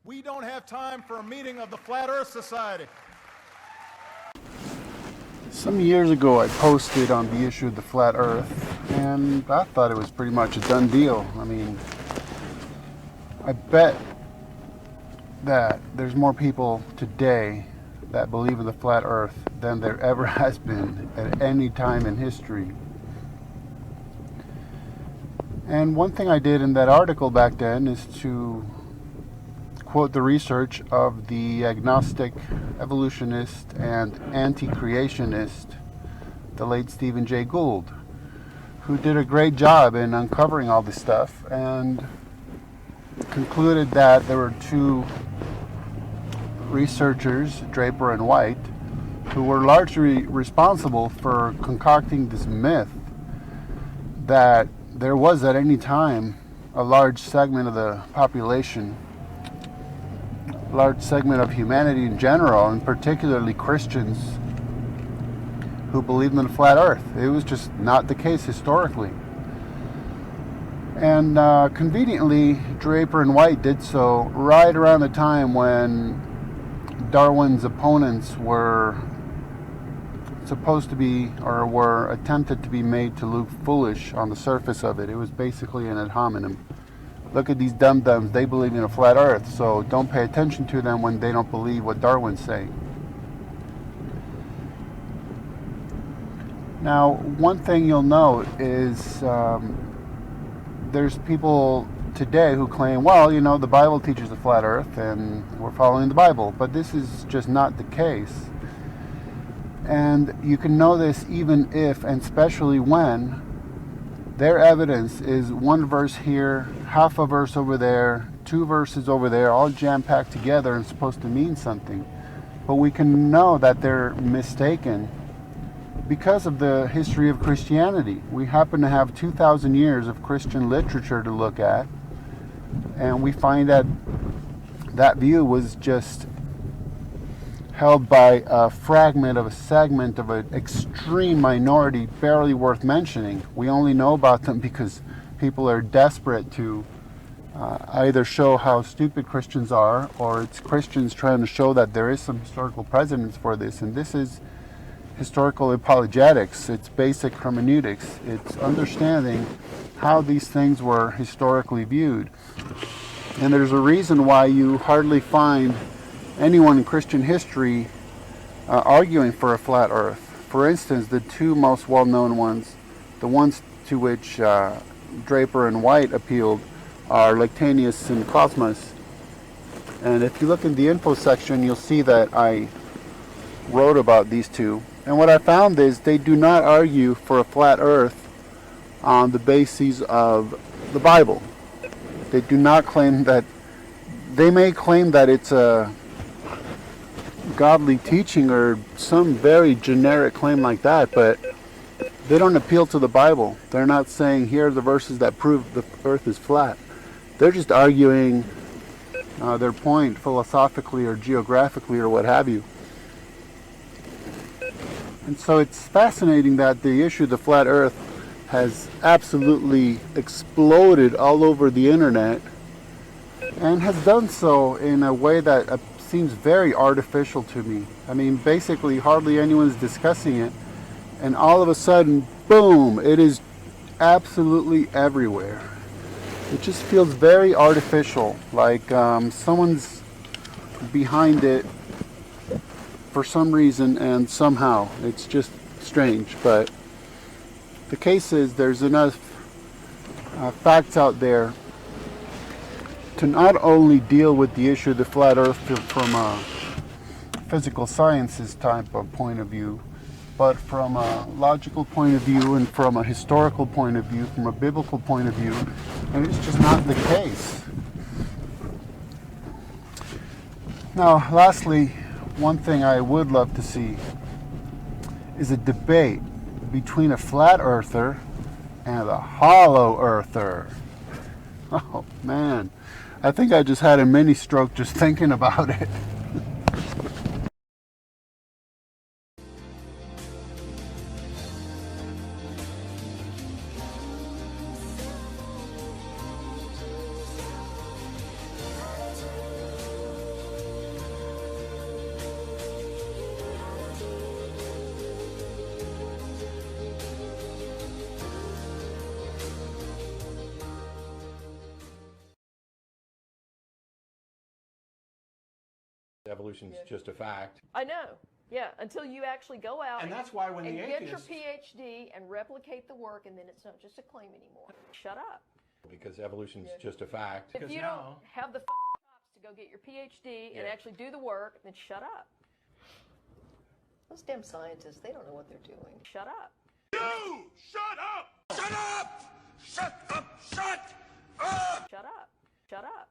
We don't have time for a meeting of the Flat Earth Society. Some years ago I posted on the issue of the flat earth, and I thought it was pretty much a done deal. I mean, I bet that there's more people today that believe in the flat earth than there ever has been at any time in history. And one thing I did in that article back then is to quote the research of the agnostic evolutionist and anti-creationist, the late Stephen Jay Gould, who did a great job in uncovering all this stuff and concluded that there were two researchers, Draper and White, who were largely responsible for concocting this myth that there was at any time a large segment of the population, large segment of humanity in general, and particularly Christians, who believed in the flat earth. It was just not the case historically. And conveniently, Draper and White did so right around the time when Darwin's opponents were supposed to be, or were attempted to be made to look foolish on the surface of it. It was basically an ad hominem. Look at these dum-dums, they believe in a flat earth, so don't pay attention to them when they don't believe what Darwin's saying. Now, one thing you'll note is there's people today who claim, well, you know, the Bible teaches a flat earth and we're following the Bible, but this is just not the case. And you can know this even if, and especially when, their evidence is one verse here, half a verse over there, two verses over there, all jam-packed together and supposed to mean something. But we can know that they're mistaken because of the history of Christianity. We happen to have 2,000 years of Christian literature to look at, and we find that that view was just held by a fragment of a segment of an extreme minority barely worth mentioning. We only know about them because people are desperate to either show how stupid Christians are, or it's Christians trying to show that there is some historical precedence for this. And this is historical apologetics. It's basic hermeneutics. It's understanding how these things were historically viewed. And there's a reason why you hardly find anyone in Christian history arguing for a flat earth. For instance, the two most well-known ones, the ones to which Draper and White appealed, are Lactantius and Cosmas. And if you look in the info section, you'll see that I wrote about these two. And what I found is they do not argue for a flat earth on the basis of the Bible. They do not claim that, they may claim that it's a godly teaching or some very generic claim like that, but they don't appeal to the Bible. They're not saying, here are the verses that prove the earth is flat. They're just arguing their point philosophically or geographically or what have you. And so it's fascinating that the issue of the flat earth has absolutely exploded all over the internet, and has done so in a way that seems very artificial to me. I mean, basically hardly anyone's discussing it, and all of a sudden, boom, it is absolutely everywhere. It just feels very artificial, like someone's behind it for some reason and somehow. It's just strange, but the case is there's enough facts out there to not only deal with the issue of the flat earth from a physical sciences type of point of view, but from a logical point of view and from a historical point of view, from a biblical point of view, and it's just not the case. Now, lastly, one thing I would love to see is a debate between a flat earther and a hollow earther. Oh man, I think I just had a mini stroke just thinking about it. Evolution's just a fact. I know. Yeah, until you actually go out And that's why when the get your atheists... PhD and replicate the work, and then it's not just a claim anymore. Shut up. Because evolution's just a fact. If you don't have the chops to go get your PhD and actually do the work, then shut up. Those damn scientists, they don't know what they're doing. Shut up. You! Shut up! Shut up! Shut up! Shut up! Shut up. Shut up.